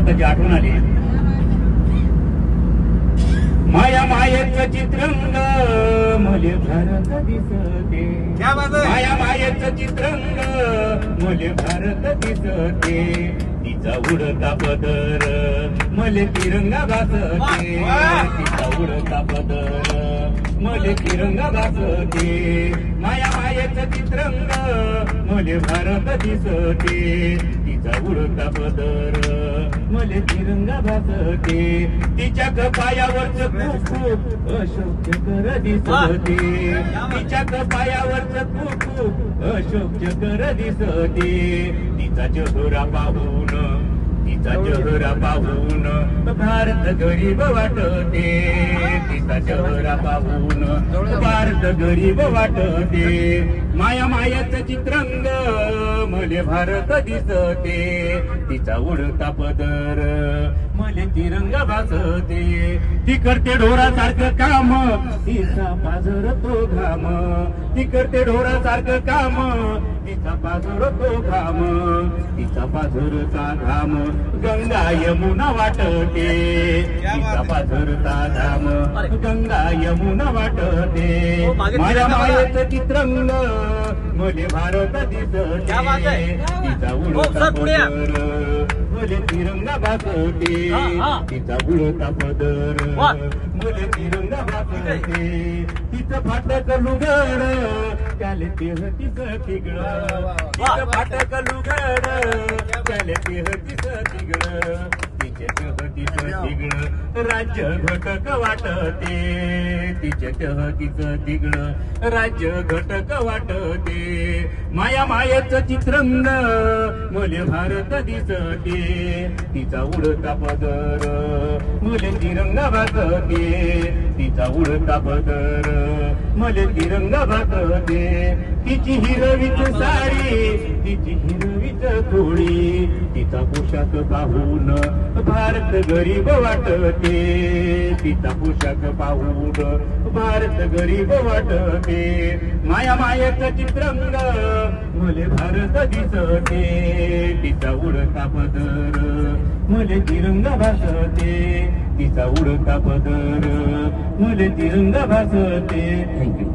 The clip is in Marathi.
भारताची आठवण आली. माया मायेचं चित्रंग मले भारत दिसते. माया मायेचं चित्रंग मले भारत दिसते. तिचा उडता पदर मले तिरंगा भासते. तिचा उडता पदर मले तिरंगा भासते. माया मायेचं चित्रंग मले भारत दिसते. तिचा उडता पदर मले तिरंगा भासते. तिच्या कपायावरच खूप अशोक चक्र दिसते. तिच्या कपायावरच खूप अशोक चक्र दिसते. तिचा चेहरा पाहून तिचा चेहरा पाहून भारत गरीब वाटते. तिचा चेहरा पाहून भारत गरीब वाटते. माया मायाचं चित्रंग मले भारत दिसते. तिचा उडता पदर मले तिरंगा भासते. ती करते ढोरासारखं काम तिचा पाझर तो घाम. ती करते ढोरासारखं काम तिचा पाझर तो घाम. तिचा पाझरचा घाम गंगा यमुना वाटते. तिचा पाझरचा घाम गंगा यमुना वाटते. माझ्या मायेचं चित्रंग मले भारत दिसते. तिचा उडता पदर मले तिरंगा भासते. तिचा उडता पदर मले तिरंगा भासते. तिचं फाटक लुगड त्याले तिचं तिगड. तिचं फाटक लुगड त्याले तिचं तिगड. तिचे तिचं तिगड राज्य घटक वाटते. तिचे तिचं तिगड राज्य घटक वाटते. माया मायेचं चित्रंग मले भारत दिसते. तिचा उडता पदर मले तिरंगा भासते. तिचा उडता पदर मले तिरंगा भासते. तिची हिरवीच साडी तिची हिरवीच थोडी. तिचा पोशाख पाहून भारत गरीब वाटते. तिचा पोशाख पाहून भारत गरीब वाटते. माया मायेचं चित्रंग मले भारत दिसते. तिचा उडता पदर मले तिरंगा भासते. तिचा उडता पदर मले तिरंगा भासते. थँक्यू.